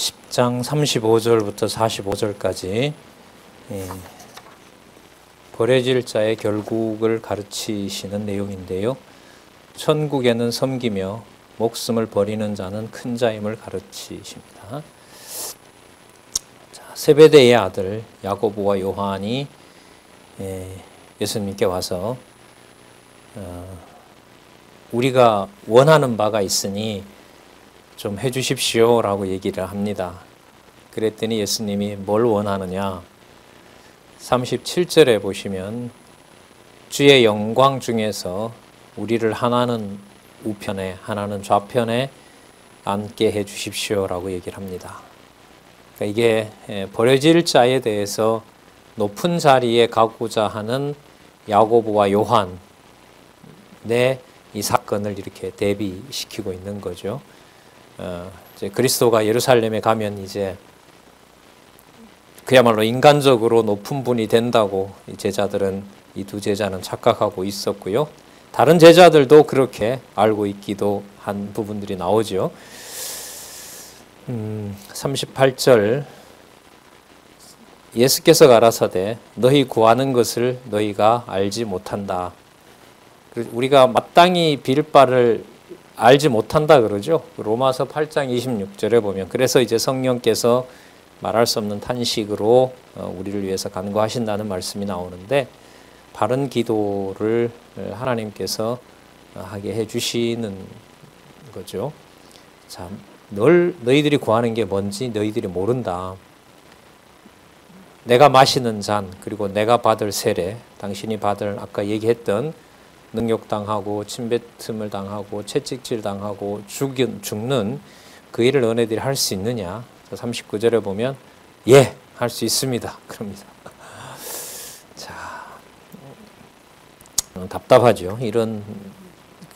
10장 35절부터 45절까지 버려질 자의 결국을 가르치시는 내용인데요. 천국에는 섬기며 목숨을 버리는 자는 큰 자임을 가르치십니다. 세베대의 아들 야고보와 요한이 예수님께 와서 우리가 원하는 바가 있으니 좀 해주십시오 라고 얘기를 합니다. 그랬더니 예수님이 뭘 원하느냐, 37절에 보시면 주의 영광 중에서 우리를 하나는 우편에 하나는 좌편에 앉게 해주십시오 라고 얘기를 합니다. 그러니까 이게 버려질 자에 대해서 높은 자리에 가고자 하는 야고보와 요한의 이 사건을 이렇게 대비시키고 있는 거죠. 이제 그리스도가 예루살렘에 가면 이제 그야말로 인간적으로 높은 분이 된다고 이 제자들은, 이 두 제자는 착각하고 있었고요. 다른 제자들도 그렇게 알고 있기도 한 부분들이 나오죠. 38절 예수께서 가라사대 너희 구하는 것을 너희가 알지 못한다. 우리가 마땅히 빌 바를 알지 못한다 그러죠. 로마서 8장 26절에 보면, 그래서 이제 성령께서 말할 수 없는 탄식으로 우리를 위해서 간구하신다는 말씀이 나오는데, 바른 기도를 하나님께서 하게 해주시는 거죠. 자, 너희들이 구하는 게 뭔지 너희들이 모른다. 내가 마시는 잔, 그리고 내가 받을 세례, 당신이 받을 아까 얘기했던 능욕당하고 침뱉음을 당하고 채찍질 당하고 죽는 그 일을 너네들이 할 수 있느냐. 39절에 보면 예, 할 수 있습니다 그럽니다. 자, 답답하죠.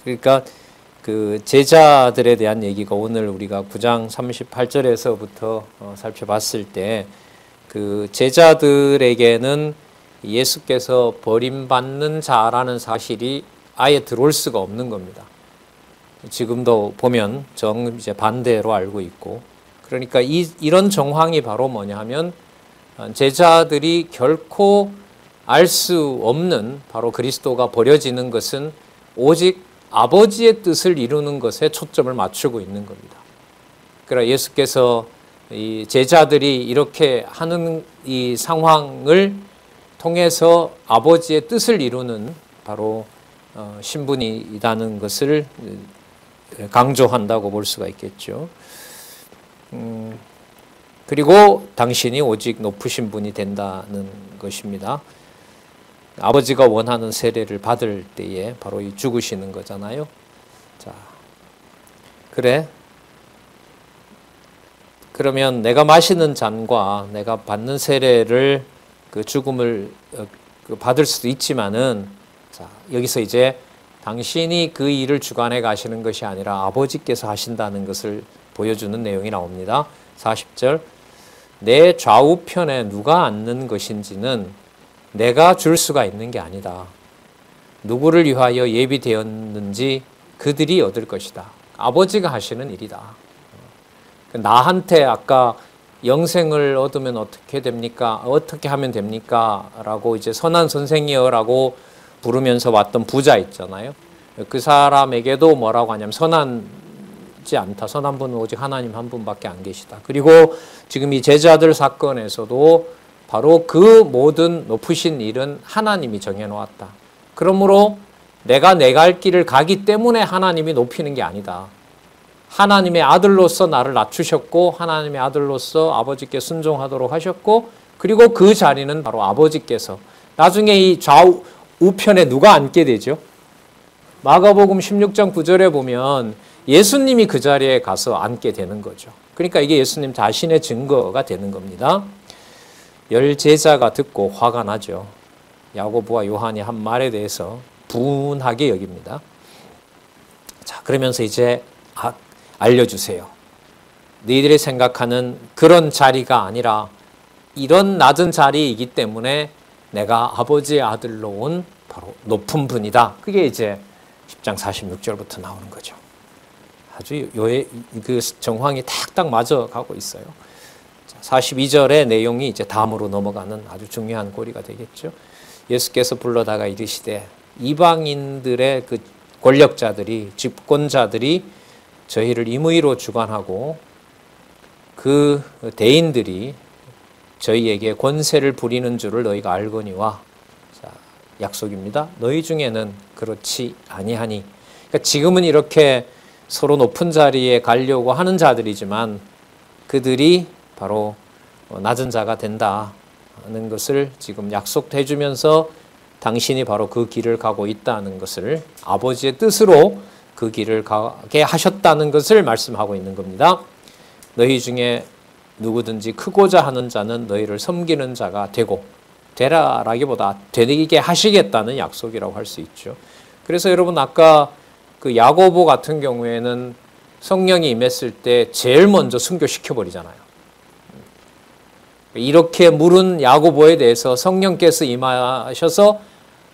그러니까 그 제자들에 대한 얘기가 오늘 우리가 9장 38절에서부터 살펴봤을 때, 그 제자들에게는 예수께서 버림받는 자라는 사실이 아예 들어올 수가 없는 겁니다. 지금도 보면 이제 반대로 알고 있고, 그러니까 이런 정황이 바로 뭐냐 하면 제자들이 결코 알 수 없는, 바로 그리스도가 버려지는 것은 오직 아버지의 뜻을 이루는 것에 초점을 맞추고 있는 겁니다. 그러나 예수께서 이 제자들이 이렇게 하는 이 상황을 통해서 아버지의 뜻을 이루는 바로 신분이라는 것을 강조한다고 볼 수가 있겠죠. 그리고 당신이 오직 높으신 분이 된다는 것입니다. 아버지가 원하는 세례를 받을 때에 바로 이 죽으시는 거잖아요. 자, 그래. 그러면 내가 마시는 잔과 내가 받는 세례를 그 죽음을 받을 수도 있지만은, 자, 여기서 이제 당신이 그 일을 주관해 가시는 것이 아니라 아버지께서 하신다는 것을 보여주는 내용이 나옵니다. 40절 내 좌우편에 누가 앉는 것인지는 내가 줄 수가 있는 게 아니다. 누구를 위하여 예비되었는지 그들이 얻을 것이다. 아버지가 하시는 일이다. 나한테 아까 영생을 얻으면 어떻게 됩니까? 어떻게 하면 됩니까? 라고 이제 선한 선생이여 라고 부르면서 왔던 부자 있잖아요. 그 사람에게도 뭐라고 하냐면 선하지 않다. 선한 분은 오직 하나님 한 분밖에 안 계시다. 그리고 지금 이 제자들 사건에서도 바로 그 모든 높으신 일은 하나님이 정해놓았다. 그러므로 내가 내 갈 길을 가기 때문에 하나님이 높이는 게 아니다. 하나님의 아들로서 나를 낮추셨고, 하나님의 아들로서 아버지께 순종하도록 하셨고, 그리고 그 자리는 바로 아버지께서, 나중에 이 좌우 우편에 누가 앉게 되죠? 마가복음 16장 9절에 보면 예수님이 그 자리에 가서 앉게 되는 거죠. 그러니까 이게 예수님 자신의 증거가 되는 겁니다. 열 제자가 듣고 화가 나죠. 야고보와 요한이 한 말에 대해서 분하게 여깁니다. 자, 그러면서 이제 알려주세요. 너희들이 생각하는 그런 자리가 아니라 이런 낮은 자리이기 때문에 내가 아버지의 아들로 온 바로 높은 분이다. 그게 이제 10장 46절부터 나오는 거죠. 아주 그 정황이 탁딱 맞아가고 있어요. 42절의 내용이 이제 다음으로 넘어가는 아주 중요한 고리가 되겠죠. 예수께서 불러다가 이르시되 이방인들의 그 권력자들이, 집권자들이 저희를 임의로 주관하고 그 대인들이 저희에게 권세를 부리는 줄을 너희가 알거니와. 자, 약속입니다. 너희 중에는 그렇지 아니하니. 그러니까 지금은 이렇게 서로 높은 자리에 가려고 하는 자들이지만 그들이 바로 낮은 자가 된다는 것을 지금 약속해 주면서 당신이 바로 그 길을 가고 있다는 것을, 아버지의 뜻으로 그 길을 가게 하셨다는 것을 말씀하고 있는 겁니다. 너희 중에 누구든지 크고자 하는 자는 너희를 섬기는 자가 되라라기보다 되게 하시겠다는 약속이라고 할 수 있죠. 그래서 여러분 아까 그 야고보 같은 경우에는 성령이 임했을 때 제일 먼저 순교시켜버리잖아요. 이렇게 물은 야고보에 대해서 성령께서 임하셔서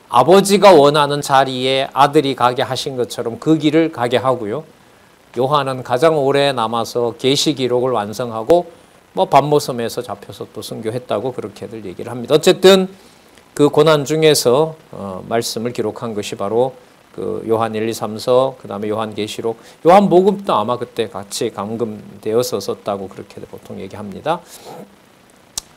아버지가 원하는 자리에 아들이 가게 하신 것처럼 그 길을 가게 하고요. 요한은 가장 오래 남아서 계시 기록을 완성하고 반모섬에서 잡혀서 또 순교했다고 그렇게들 얘기를 합니다. 어쨌든 그 고난 중에서 말씀을 기록한 것이 바로 그 요한 1, 2, 3서, 그 다음에 요한계시록, 요한복음도 아마 그때 같이 감금되어서 썼다고 그렇게 보통 얘기합니다.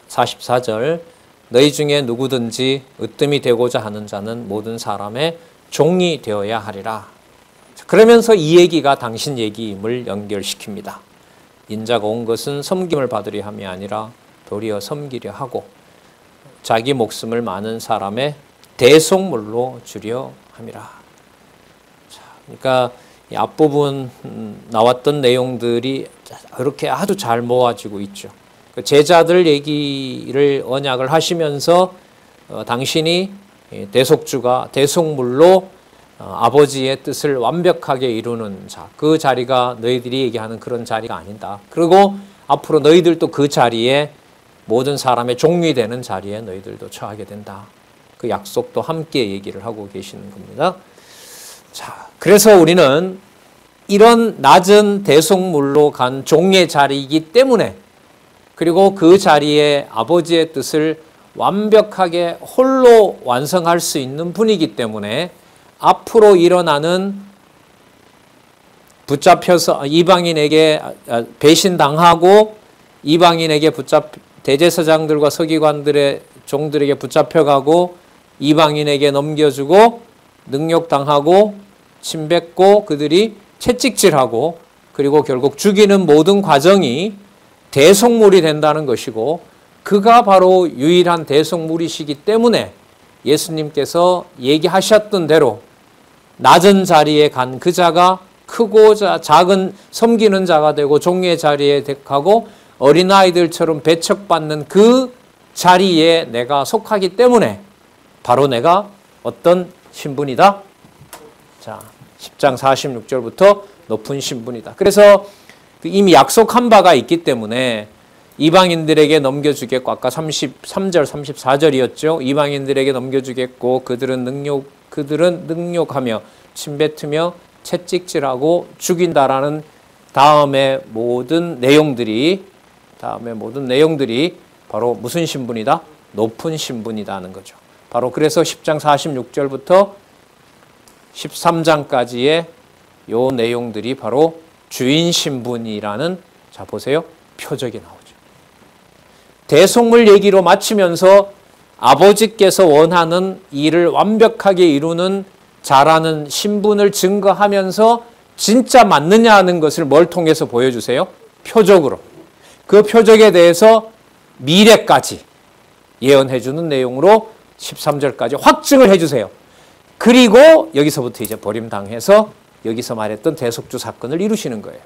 44절, 너희 중에 누구든지 으뜸이 되고자 하는 자는 모든 사람의 종이 되어야 하리라. 그러면서 이 얘기가 당신 얘기임을 연결시킵니다. 인자가 온 것은 섬김을 받으려 함이 아니라 도리어 섬기려 하고 자기 목숨을 많은 사람의 대속물로 주려 함이라. 자, 그러니까 이 앞부분 나왔던 내용들이 이렇게 아주 잘 모아지고 있죠. 제자들 얘기를 언약을 하시면서 당신이 대속주가 대속물로 아버지의 뜻을 완벽하게 이루는 자, 그 자리가 너희들이 얘기하는 그런 자리가 아니다. 그리고 앞으로 너희들도 그 자리에 모든 사람의 종이 되는 자리에 너희들도 처하게 된다. 그 약속도 함께 얘기를 하고 계시는 겁니다. 자, 그래서 우리는 이런 낮은 대속물로 간 종의 자리이기 때문에, 그리고 그 자리에 아버지의 뜻을 완벽하게 홀로 완성할 수 있는 분이기 때문에 앞으로 일어나는 붙잡혀서 이방인에게 배신당하고 이방인에게 대제사장들과 서기관들의 종들에게 붙잡혀가고 이방인에게 넘겨주고 능욕당하고 침뱉고 그들이 채찍질하고 그리고 결국 죽이는 모든 과정이 대속물이 된다는 것이고, 그가 바로 유일한 대속물이시기 때문에 예수님께서 얘기하셨던 대로 낮은 자리에 간 그 자가 크고 작은 섬기는 자가 되고 종의 자리에 가고 어린아이들처럼 배척받는 그 자리에 내가 속하기 때문에 바로 내가 어떤 신분이다? 자, 10장 46절부터 높은 신분이다. 그래서 이미 약속한 바가 있기 때문에 이방인들에게 넘겨주겠고, 아까 33절, 34절이었죠. 이방인들에게 넘겨주겠고 그들은 능욕하며 침뱉으며 채찍질하고 죽인다라는 다음에 모든 내용들이 바로 무슨 신분이다? 높은 신분이다는 거죠. 바로 그래서 10장 46절부터 13장까지의 요 내용들이 바로 주인 신분이라는, 자 보세요, 표적이 나오죠. 대속물 얘기로 마치면서 아버지께서 원하는 일을 완벽하게 이루는 자라는 신분을 증거하면서 진짜 맞느냐 하는 것을 뭘 통해서 보여주세요? 표적으로. 그 표적에 대해서 미래까지 예언해주는 내용으로 13절까지 확증을 해주세요. 그리고 여기서부터 이제 버림당해서 여기서 말했던 대속주 사건을 이루시는 거예요.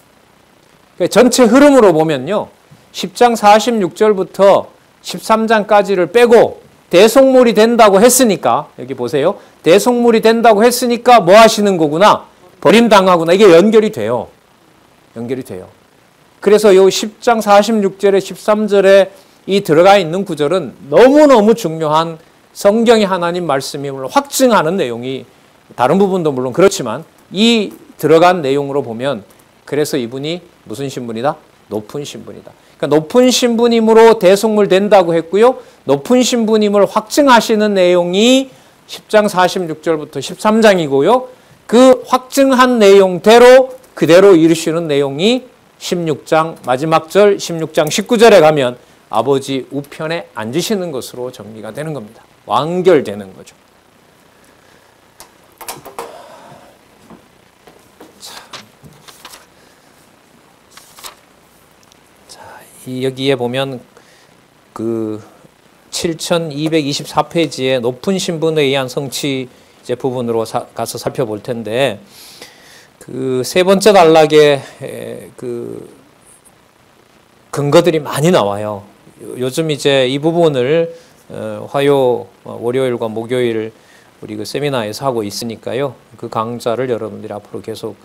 전체 흐름으로 보면요, 10장 46절부터 13장까지를 빼고 대속물이 된다고 했으니까, 여기 보세요. 대속물이 된다고 했으니까 뭐 하시는 거구나? 버림당하구나. 이게 연결이 돼요. 그래서 요 10장 46절에 13절에 이 들어가 있는 구절은 너무너무 중요한 성경의 하나님 말씀임을 확증하는 내용이, 다른 부분도 물론 그렇지만 이 들어간 내용으로 보면 그래서 이분이 무슨 신분이다? 높은 신분이다. 그러니까 높은 신분임으로 대속물 된다고 했고요. 높은 신분임을 확증하시는 내용이 10장 46절부터 13장이고요. 그 확증한 내용대로 그대로 이루시는 내용이 16장 마지막 절 16장 19절에 가면 아버지 우편에 앉으시는 것으로 정리가 되는 겁니다. 완결되는 거죠. 여기에 보면 그 7224페이지에 높은 신분에 의한 성취 이제 부분으로 가서 살펴볼 텐데, 그 세 번째 단락에 그 근거들이 많이 나와요. 요즘 이제 이 부분을 월요일과 목요일 우리 그 세미나에서 하고 있으니까요. 그 강좌를 여러분들이 앞으로 계속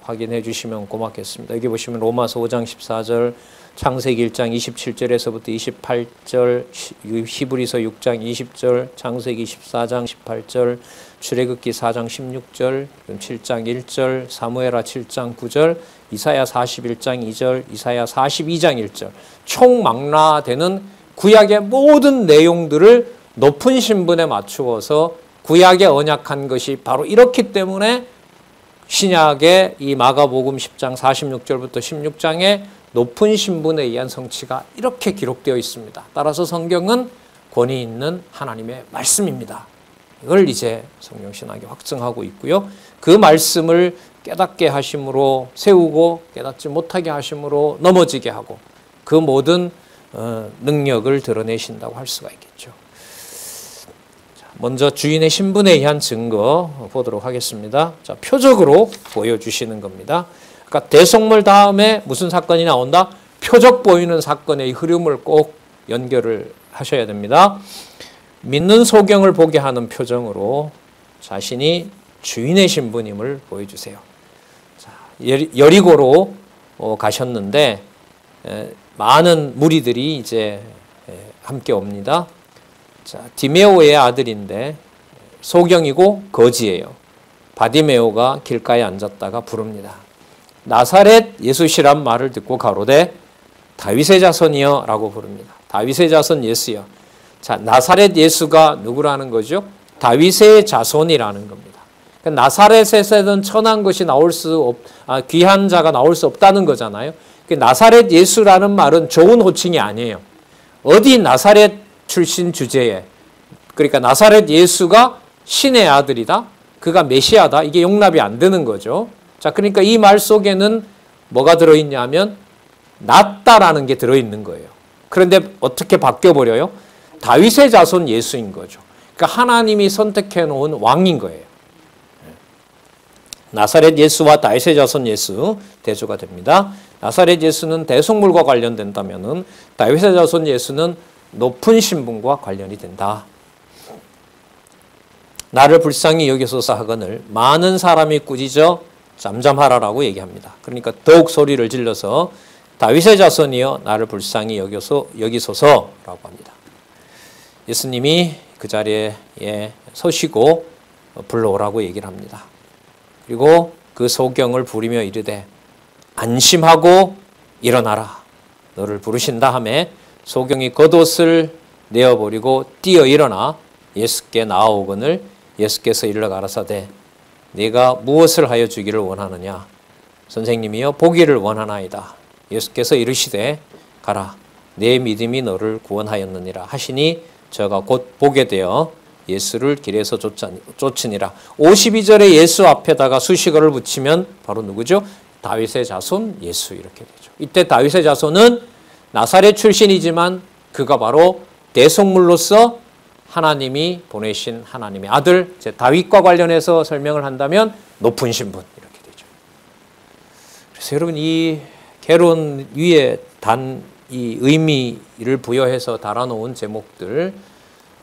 확인해 주시면 고맙겠습니다. 여기 보시면 로마서 5장 14절, 창세기 1장 27절에서부터 28절, 히브리서 6장 20절, 창세기 14장 18절, 출애굽기 4장 16절, 7장 1절, 사무엘하 7장 9절, 이사야 41장 2절, 이사야 42장 1절, 총망라되는 구약의 모든 내용들을 높은 신분에 맞추어서 구약에 언약한 것이 바로 이렇기 때문에 신약의 이 마가복음 10장 46절부터 16장에 높은 신분에 의한 성취가 이렇게 기록되어 있습니다. 따라서 성경은 권위 있는 하나님의 말씀입니다. 이걸 이제 성경신학이 확증하고 있고요. 그 말씀을 깨닫게 하심으로 세우고 깨닫지 못하게 하심으로 넘어지게 하고 그 모든 능력을 드러내신다고 할 수가 있겠죠. 먼저 주인의 신분에 의한 증거 보도록 하겠습니다. 자, 표적으로 보여주시는 겁니다. 그러니까 대속물 다음에 무슨 사건이 나온다? 표적 보이는 사건의 흐름을 꼭 연결을 하셔야 됩니다. 믿는 소경을 보게 하는 표정으로 자신이 주인의 신분임을 보여주세요. 자, 여리고로 가셨는데 많은 무리들이 이제 함께 옵니다. 자, 디메오의 아들인데 소경이고 거지예요. 바디메오가 길가에 앉았다가 부릅니다. 나사렛 예수시란 말을 듣고 가로되 다윗의 자손이여 라고 부릅니다. 다윗의 자손 예수여. 자, 나사렛 예수가 누구라는 거죠? 다윗의 자손이라는 겁니다. 그러니까 나사렛에서는 천한 것이 나올 귀한 자가 나올 수 없다는 거잖아요. 나사렛 예수라는 말은 좋은 호칭이 아니에요. 어디 나사렛 출신 주제에, 그러니까 나사렛 예수가 신의 아들이다, 그가 메시아다, 이게 용납이 안 되는 거죠. 자, 그러니까 이 말 속에는 뭐가 들어있냐면 낫다라는 게 들어있는 거예요. 그런데 어떻게 바뀌어버려요? 다윗의 자손 예수인 거죠. 그러니까 하나님이 선택해 놓은 왕인 거예요. 나사렛 예수와 다윗의 자손 예수 대조가 됩니다. 나사렛 예수는 대속물과 관련된다면은 다윗의 자손 예수는 높은 신분과 관련이 된다. 나를 불쌍히 여기소서 하거늘 많은 사람이 꾸짖어 잠잠하라라고 얘기합니다. 그러니까 더욱 소리를 질러서 다윗의 자손이여 나를 불쌍히 여기소서라고 합니다. 예수님이 그 자리에 서시고 불러오라고 얘기를 합니다. 그리고 그 소경을 부리며 이르되 안심하고 일어나라. 너를 부르신다 하매 소경이 겉옷을 내어버리고 뛰어 일어나 예수께 나아오거늘 예수께서 이르러 가라사대 네가 무엇을 하여 주기를 원하느냐? 선생님이여 보기를 원하나이다. 예수께서 이르시되 가라 내 믿음이 너를 구원하였느니라 하시니 저가 곧 보게 되어 예수를 길에서 쫓으니라. 52절에 예수 앞에다가 수식어를 붙이면 바로 누구죠? 다윗의 자손 예수 이렇게 되죠. 이때 다윗의 자손은 나사렛 출신이지만 그가 바로 대속물로서 하나님이 보내신 하나님의 아들, 다윗과 관련해서 설명을 한다면 높은 신분 이렇게 되죠. 그래서 여러분 이 개론 위에 단 이 의미를 부여해서 달아놓은 제목들,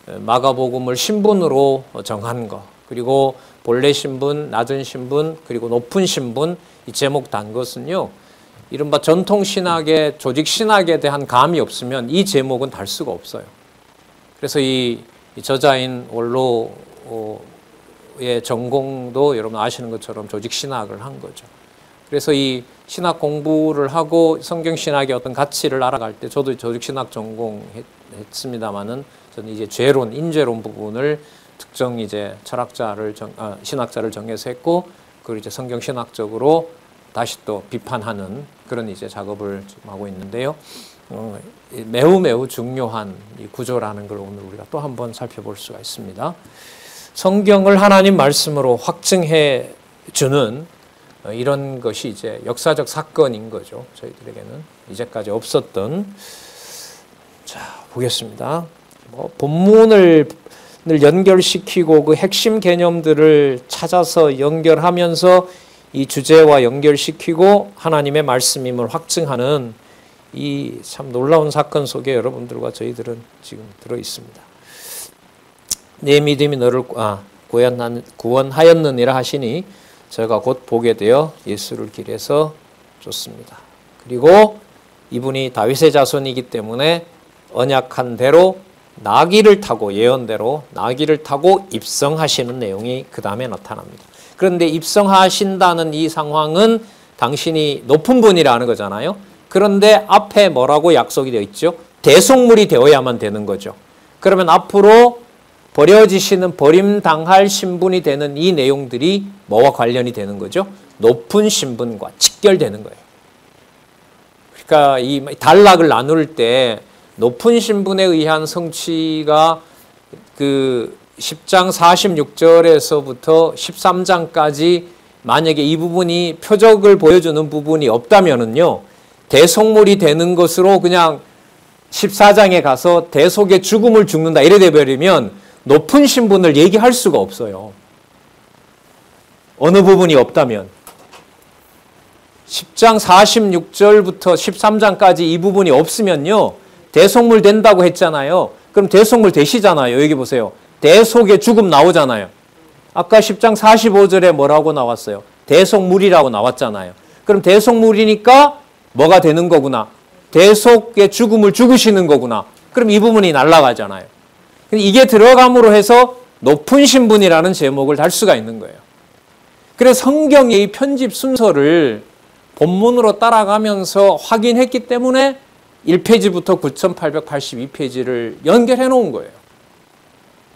마가복음을 신분으로 정한 것, 그리고 본래 신분, 낮은 신분, 그리고 높은 신분, 이 제목 단 것은요, 이른바 전통신학의 조직신학에 대한 감이 없으면 이 제목은 달 수가 없어요. 그래서 이 저자인 원로의 전공도 여러분 아시는 것처럼 조직신학을 한 거죠. 그래서 이 신학 공부를 하고 성경 신학의 어떤 가치를 알아갈 때 저도 조직신학 전공했습니다만은 저는 이제 죄론, 인죄론 부분을 특정 이제 신학자를 정해서 했고 그걸 이제 성경 신학적으로 다시 또 비판하는 그런 이제 작업을 지금 하고 있는데요. 매우 중요한 이 구조라는 걸 오늘 우리가 또 한번 살펴볼 수가 있습니다. 성경을 하나님 말씀으로 확증해 주는 이런 것이 이제 역사적 사건인 거죠. 저희들에게는 이제까지 없었던. 자, 보겠습니다. 본문을 연결시키고 그 핵심 개념들을 찾아서 연결하면서 이 주제와 연결시키고 하나님의 말씀임을 확증하는 이 참 놀라운 사건 속에 여러분들과 저희들은 지금 들어 있습니다. 내 믿음이 너를 구원하였느니라 하시니 저희가 곧 보게 되어 예수를 길에서 쫓습니다. 그리고 이분이 다윗의 자손이기 때문에 언약한 대로 나귀를 타고 예언대로 나귀를 타고 입성하시는 내용이 그 다음에 나타납니다. 그런데 입성하신다는 이 상황은 당신이 높은 분이라는 거잖아요. 그런데 앞에 뭐라고 약속이 되어 있죠? 대속물이 되어야만 되는 거죠. 그러면 앞으로 버려지시는 버림당할 신분이 되는 이 내용들이 뭐와 관련이 되는 거죠? 높은 신분과 직결되는 거예요. 그러니까 이 단락을 나눌 때 높은 신분에 의한 성취가 그 10장 46절에서부터 13장까지 만약에 이 부분이 표적을 보여주는 부분이 없다면은요, 대속물이 되는 것으로 그냥 14장에 가서 대속의 죽음을 죽는다 이래 돼버리면 높은 신분을 얘기할 수가 없어요. 어느 부분이 없다면. 10장 46절부터 13장까지 이 부분이 없으면요, 대속물 된다고 했잖아요. 그럼 대속물 되시잖아요. 여기 보세요. 대속의 죽음 나오잖아요. 아까 10장 45절에 뭐라고 나왔어요? 대속물이라고 나왔잖아요. 그럼 대속물이니까 뭐가 되는 거구나. 대속의 죽음을 죽으시는 거구나. 그럼 이 부분이 날아가잖아요. 이게 들어감으로 해서 높은 신분이라는 제목을 달 수가 있는 거예요. 그래서 성경의 이 편집 순서를 본문으로 따라가면서 확인했기 때문에 1페이지부터 9882페이지를 연결해 놓은 거예요.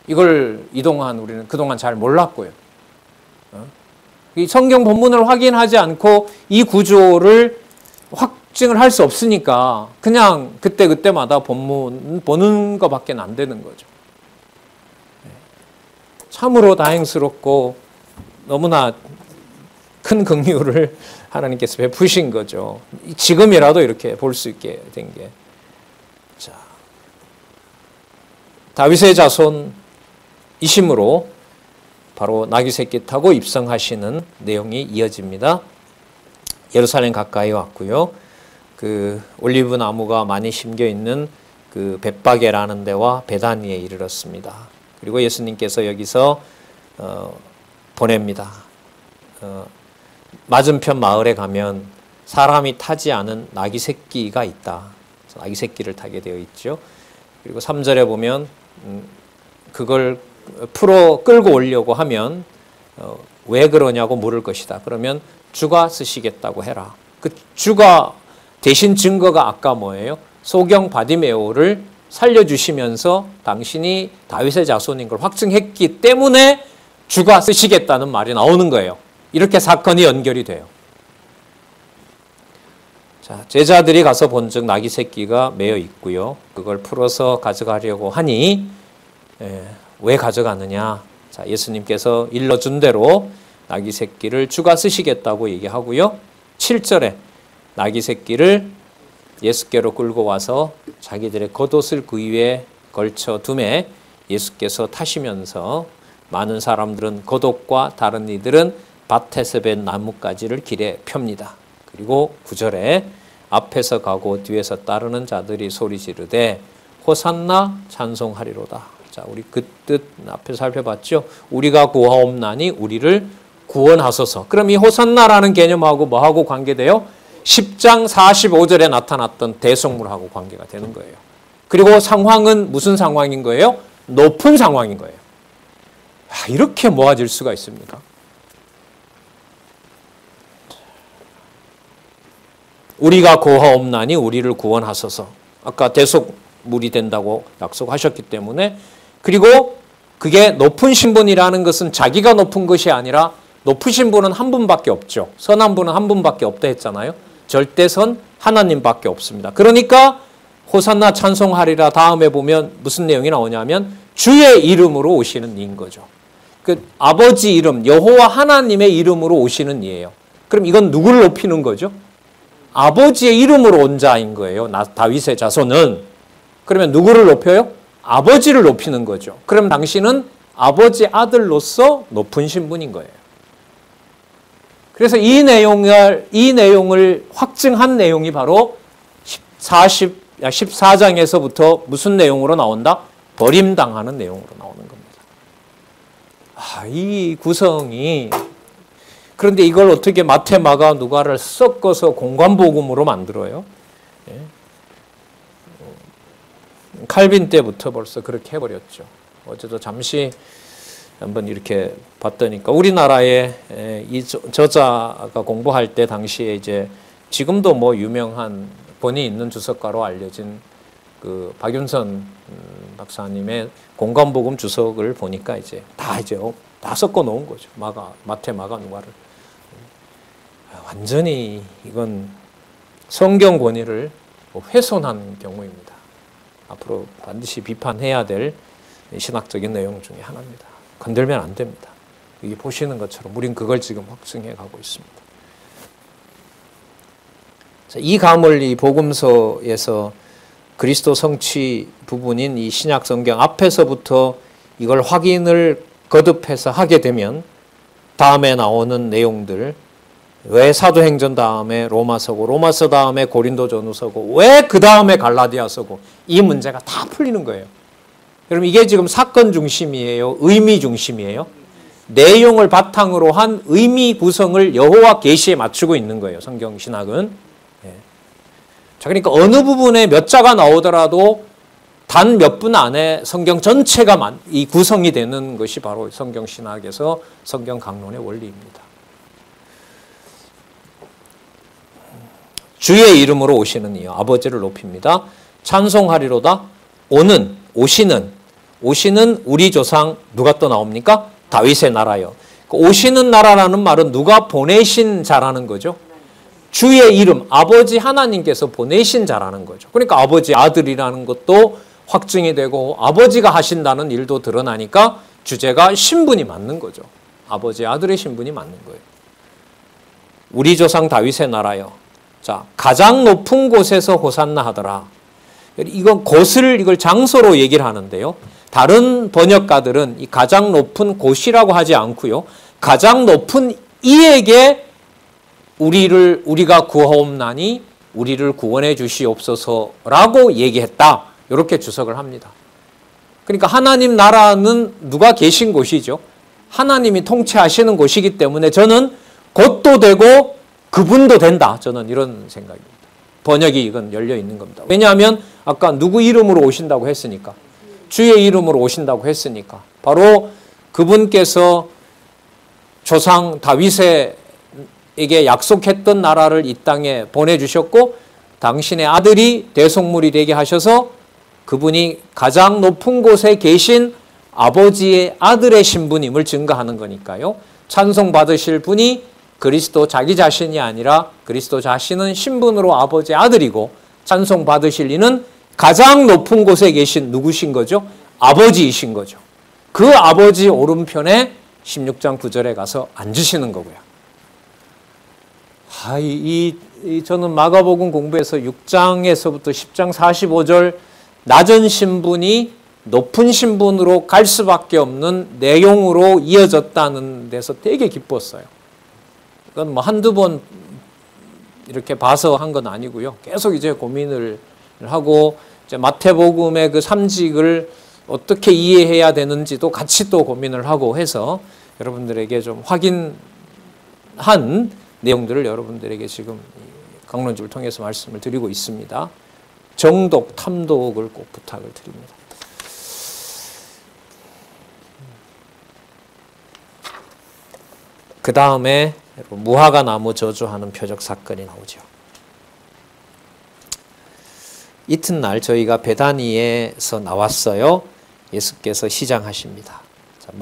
이걸 우리는 그동안 잘 몰랐고요. 이 성경 본문을 확인하지 않고 이 구조를 확증을 할 수 없으니까 그냥 그때마다 본문 보는 것밖에 안 되는 거죠. 참으로 다행스럽고 너무나 큰 긍휼을 하나님께서 베푸신 거죠. 지금이라도 이렇게 볼 수 있게 된 게. 자, 다윗의 자손이심으로 바로 나귀 새끼 타고 입성하시는 내용이 이어집니다. 예루살렘 가까이 왔고요. 그 올리브 나무가 많이 심겨 있는 그 벳바게라는 데와 베다니에 이르렀습니다. 그리고 예수님께서 여기서 보냅니다. 맞은편 마을에 가면 사람이 타지 않은 나귀 새끼가 있다. 나귀 새끼를 타게 되어 있죠. 그리고 3절에 보면 그걸 끌고 오려고 하면 왜 그러냐고 물을 것이다. 그러면 주가 쓰시겠다고 해라. 그 주가 대신 증거가 아까 뭐예요? 소경 바디메오를 살려주시면서 당신이 다윗의 자손인 걸 확증했기 때문에 주가 쓰시겠다는 말이 나오는 거예요. 이렇게 사건이 연결이 돼요. 자, 제자들이 가서 본즉 나귀 새끼가 매어 있고요. 그걸 풀어서 가져가려고 하니 왜 가져가느냐? 자, 예수님께서 일러준 대로 나귀 새끼를 주가 쓰시겠다고 얘기하고요. 7절에 나귀 새끼를 예수께로 끌고 와서 자기들의 겉옷을 그 위에 걸쳐 두매 예수께서 타시면서 많은 사람들은 겉옷과 다른 이들은 밭에서 벤 나뭇가지를 길에 펴니다. 그리고 9절에 앞에서 가고 뒤에서 따르는 자들이 소리 지르되 호산나 찬송하리로다. 자, 우리 그 뜻 앞에 살펴봤죠. 우리가 구하옵나니 우리를 구원하소서. 그럼 이 호산나라는 개념하고 뭐하고 관계돼요? 10장 45절에 나타났던 대속물하고 관계가 되는 거예요. 그리고 상황은 무슨 상황인 거예요? 높은 상황인 거예요. 이렇게 모아질 수가 있습니까? 우리가 고하옵나니 우리를 구원하소서. 아까 대속물이 된다고 약속하셨기 때문에, 그리고 그게 높은 신분이라는 것은 자기가 높은 것이 아니라 높으신 분은 한 분밖에 없죠. 선한 분은 한 분밖에 없다 했잖아요. 절대선 하나님밖에 없습니다. 그러니까 호산나 찬송하리라 다음에 보면 무슨 내용이 나오냐면 주의 이름으로 오시는 이인 거죠. 그 아버지 이름, 여호와 하나님의 이름으로 오시는 이예요. 그럼 이건 누구를 높이는 거죠? 아버지의 이름으로 온 자인 거예요. 다윗의 자손은. 그러면 누구를 높여요? 아버지를 높이는 거죠. 그럼 당신은 아버지 아들로서 높은 신분인 거예요. 그래서 이 내용을 확증한 내용이 바로 14장에서부터 무슨 내용으로 나온다? 버림당하는 내용으로 나오는 겁니다. 이 구성이, 그런데 이걸 어떻게 마태, 마가, 누가를 섞어서 공관복음으로 만들어요? 예. 칼빈 때부터 벌써 그렇게 해버렸죠. 어제도 잠시 한번 이렇게 봤더니까 우리나라에 이 저자가 공부할 때 당시에 이제 지금도 뭐 유명한 본이 있는 주석가로 알려진 그 박윤선 박사님의 공관복음 주석을 보니까 이제 다 섞어 놓은 거죠. 마태, 마가, 누가를. 완전히 이건 성경 권위를 훼손한 경우입니다. 앞으로 반드시 비판해야 될 신학적인 내용 중에 하나입니다. 건들면 안 됩니다. 여기 보시는 것처럼 우린 그걸 지금 확증해 가고 있습니다. 이 감을 이 복음서에서 그리스도 성취 부분인 이 신약 성경 앞에서부터 이걸 확인을 거듭해서 하게 되면 다음에 나오는 내용들, 왜 사도행전 다음에 로마서고, 로마서 다음에 고린도전후서고, 왜 그 다음에 갈라디아서고, 이 문제가 다 풀리는 거예요. 여러분, 이게 지금 사건 중심이에요? 의미 중심이에요? 내용을 바탕으로 한 의미 구성을 여호와 계시에 맞추고 있는 거예요. 성경 신학은. 자, 그러니까 어느 부분에 몇 자가 나오더라도 단 몇 분 안에 성경 전체가 이 구성이 되는 것이 바로 성경 신학에서 성경 강론의 원리입니다. 주의 이름으로 오시는 이여 아버지를 높입니다. 찬송하리로다. 오시는 우리 조상 누가 또 나옵니까? 다윗의 나라요. 오시는 나라라는 말은 누가 보내신 자라는 거죠. 주의 이름, 아버지 하나님께서 보내신 자라는 거죠. 그러니까 아버지 아들이라는 것도 확증이 되고 아버지가 하신다는 일도 드러나니까 주제가 신분이 맞는 거죠. 아버지 아들의 신분이 맞는 거예요. 우리 조상 다윗의 나라요. 자, 가장 높은 곳에서 호산나 하더라. 이걸 장소로 얘기를 하는데요. 다른 번역가들은 이 가장 높은 곳이라고 하지 않고요. 가장 높은 이에게 우리가 구하옵나니 우리를 구원해 주시옵소서라고 얘기했다. 이렇게 주석을 합니다. 그러니까 하나님 나라는 누가 계신 곳이죠. 하나님이 통치하시는 곳이기 때문에 저는 곧도 되고 그분도 된다. 저는 이런 생각입니다. 번역이 이건 열려 있는 겁니다. 왜냐하면 아까 누구 이름으로 오신다고 했으니까. 주의 이름으로 오신다고 했으니까. 바로 그분께서 조상 다윗에게 약속했던 나라를 이 땅에 보내주셨고 당신의 아들이 대속물이 되게 하셔서 그분이 가장 높은 곳에 계신 아버지의 아들의 신분임을 증거하는 거니까요. 찬송받으실 분이 그리스도 자기 자신이 아니라 그리스도 자신은 신분으로 아버지의 아들이고 찬송받으실 이는 가장 높은 곳에 계신 누구신 거죠? 아버지이신 거죠. 그 아버지 오른편에 16장 9절에 가서 앉으시는 거고요. 저는 마가복음 공부해서 6장에서부터 10장 45절 낮은 신분이 높은 신분으로 갈 수밖에 없는 내용으로 이어졌다는 데서 되게 기뻤어요. 이건 뭐 한두 번 이렇게 봐서 한 건 아니고요. 계속 이제 고민을 하고 이제 마태복음의 그 삼직을 어떻게 이해해야 되는지도 같이 또 고민을 하고 해서 여러분들에게 좀 확인한 내용들을 여러분들에게 지금 강론집을 통해서 말씀을 드리고 있습니다. 정독, 탐독을 꼭 부탁을 드립니다. 그 다음에 무화과 나무 저주하는 표적 사건이 나오죠. 이튿날 저희가 베다니에서 나왔어요. 예수께서 시장하십니다. 자,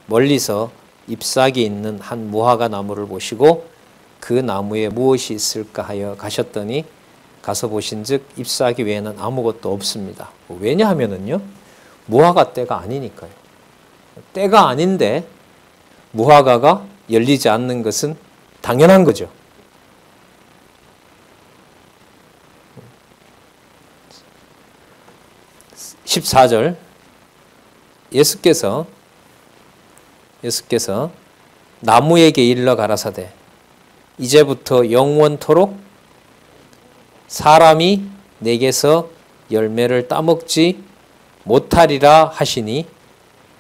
멀리서 잎사귀 있는 한 무화과 나무를 보시고 그 나무에 무엇이 있을까 하여 가셨더니 가서 보신즉 잎사귀 외에는 아무것도 없습니다. 왜냐하면은요, 무화과 때가 아니니까요. 때가 아닌데 무화과가 열리지 않는 것은 당연한 거죠. 14절 예수께서 나무에게 일러 가라사대 이제부터 영원토록 사람이 내게서 열매를 따먹지 못하리라 하시니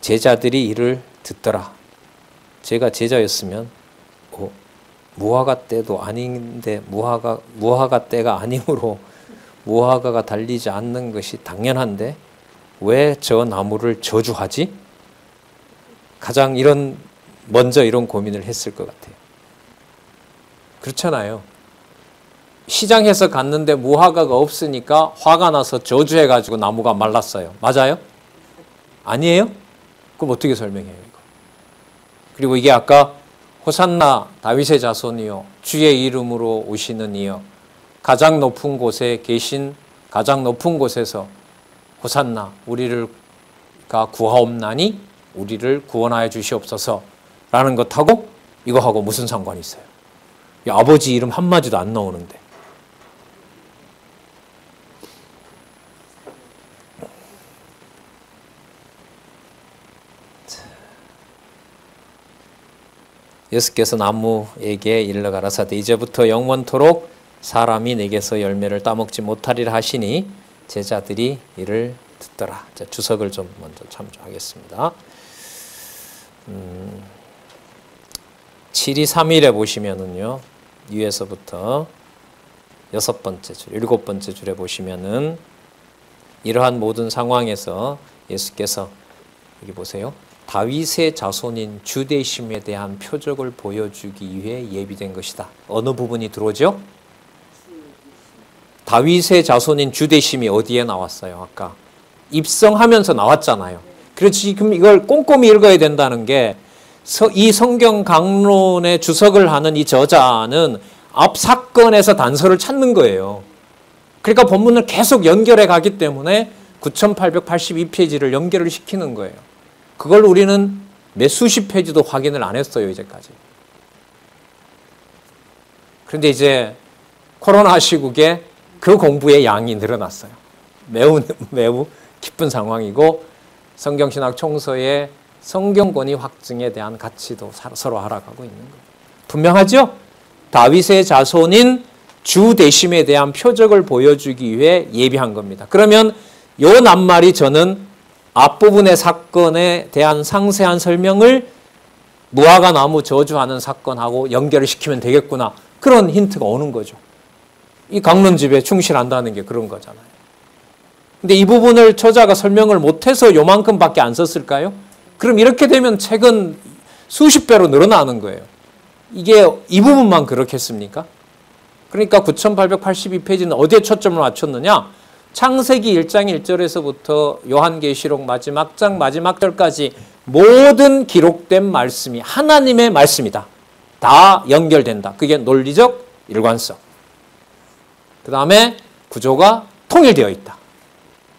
제자들이 이를 듣더라. 제가 제자였으면 무화과 때도 아닌데 무화과 때가 아니므로 무화과가 달리지 않는 것이 당연한데 왜 저 나무를 저주하지? 가장 먼저 이런 고민을 했을 것 같아요. 그렇잖아요. 시장에서 갔는데 무화과가 없으니까 화가 나서 저주해가지고 나무가 말랐어요. 맞아요? 아니에요? 그럼 어떻게 설명해요, 이거? 그리고 이게 아까 호산나 다윗의 자손이요 주의 이름으로 오시는 이여 가장 높은 곳에 계신 가장 높은 곳에서 호산나 우리를 구하옵나니 우리를 구원하여 주시옵소서라는 것하고 이거하고 무슨 상관이 있어요? 아버지 이름 한마디도 안 나오는데. 예수께서 나무에게 일러 가라사대 이제부터 영원토록 사람이 내게서 열매를 따먹지 못하리라 하시니 제자들이 이를 듣더라. 자, 주석을 좀 먼저 참조하겠습니다. 7.2.3.1에 보시면은요, 위에서부터 6번째 줄, 7번째 줄에 보시면은 이러한 모든 상황에서 예수께서 여기 보세요. 다윗의 자손인 주되심에 대한 표적을 보여주기 위해 예비된 것이다. 어느 부분이 들어오죠? 다윗의 자손인 주되심이 어디에 나왔어요? 아까 입성하면서 나왔잖아요. 그래서 지금 이걸 꼼꼼히 읽어야 된다는 게 이 성경 강론의 주석을 하는 이 저자는 앞 사건에서 단서를 찾는 거예요. 그러니까 본문을 계속 연결해 가기 때문에 9882페이지를 연결을 시키는 거예요. 그걸 우리는 몇 수십 페이지도 확인을 안 했어요, 이제까지. 그런데 이제 코로나 시국에 그 공부의 양이 늘어났어요. 매우 기쁜 상황이고 성경신학 총서의 성경권위 확증에 대한 가치도 서로 알아가고 있는 거예요. 분명하죠? 다윗의 자손인 주 대심에 대한 표적을 보여주기 위해 예비한 겁니다. 그러면 요 낱말이 저는 앞부분의 사건에 대한 상세한 설명을 무화과 나무 저주하는 사건하고 연결을 시키면 되겠구나. 그런 힌트가 오는 거죠. 이 강론집에 충실한다는 게 그런 거잖아요. 근데 이 부분을 저자가 설명을 못해서 요만큼밖에 안 썼을까요? 그럼 이렇게 되면 책은 수십 배로 늘어나는 거예요. 이게 이 부분만 그렇겠습니까? 그러니까 9882페이지는 어디에 초점을 맞췄느냐? 창세기 1장 1절에서부터 요한계시록 마지막 장 마지막 절까지 모든 기록된 말씀이 하나님의 말씀이다. 다 연결된다. 그게 논리적 일관성. 그 다음에 구조가 통일되어 있다.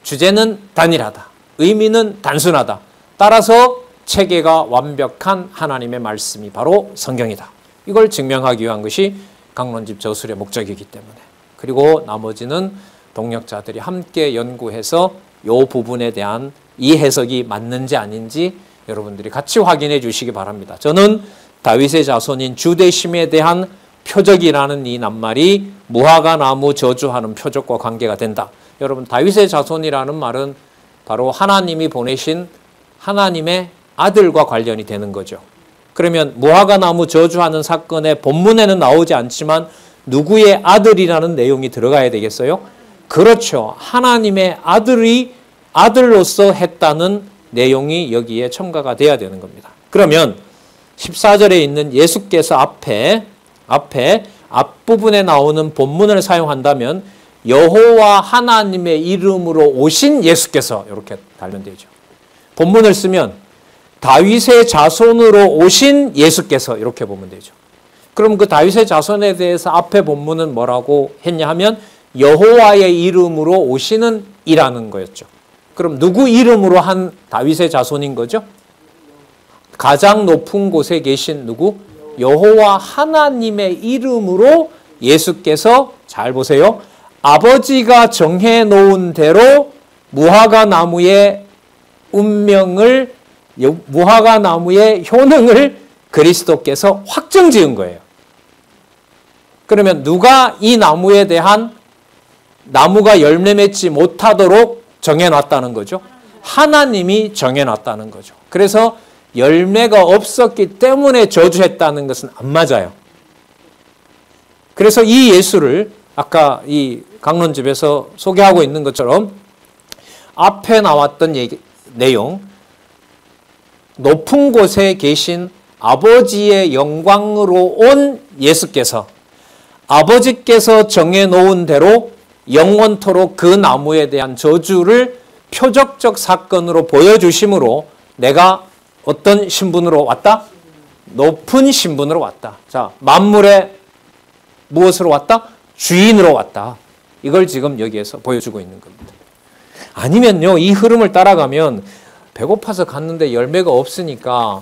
주제는 단일하다. 의미는 단순하다. 따라서 체계가 완벽한 하나님의 말씀이 바로 성경이다. 이걸 증명하기 위한 것이 강론집 저술의 목적이기 때문에. 그리고 나머지는 동역자들이 함께 연구해서 이 부분에 대한 이 해석이 맞는지 아닌지 여러분들이 같이 확인해 주시기 바랍니다. 저는 다윗의 자손인 주대심에 대한 표적이라는 이 낱말이 무화과 나무 저주하는 표적과 관계가 된다. 여러분, 다윗의 자손이라는 말은 바로 하나님이 보내신 하나님의 아들과 관련이 되는 거죠. 그러면 무화과 나무 저주하는 사건의 본문에는 나오지 않지만 누구의 아들이라는 내용이 들어가야 되겠어요? 그렇죠. 하나님의 아들이 아들로서 했다는 내용이 여기에 첨가가 돼야 되는 겁니다. 그러면 14절에 있는 예수께서 앞부분에 나오는 본문을 사용한다면 여호와 하나님의 이름으로 오신 예수께서 이렇게 달면 되죠. 본문을 쓰면 다윗의 자손으로 오신 예수께서 이렇게 보면 되죠. 그럼 그 다윗의 자손에 대해서 앞에 본문은 뭐라고 했냐 하면 여호와의 이름으로 오시는 이라는 거였죠. 그럼 누구 이름으로 한 다윗의 자손인 거죠? 가장 높은 곳에 계신 누구? 여호와 하나님의 이름으로 예수께서, 잘 보세요, 아버지가 정해놓은 대로 무화과 나무의 운명을, 무화과 나무의 효능을 그리스도께서 확정지은 거예요. 그러면 누가 이 나무에 대한, 나무가 열매 맺지 못하도록 정해놨다는 거죠? 하나님이 정해놨다는 거죠. 그래서 열매가 없었기 때문에 저주했다는 것은 안 맞아요. 그래서 이 예수를 아까 이 강론집에서 소개하고 있는 것처럼 앞에 나왔던 내용, 높은 곳에 계신 아버지의 영광으로 온 예수께서 아버지께서 정해놓은 대로 영원토록 그 나무에 대한 저주를 표적적 사건으로 보여주심으로 내가 어떤 신분으로 왔다? 높은 신분으로 왔다. 자, 만물의 무엇으로 왔다? 주인으로 왔다. 이걸 지금 여기에서 보여주고 있는 겁니다. 아니면요, 이 흐름을 따라가면 배고파서 갔는데 열매가 없으니까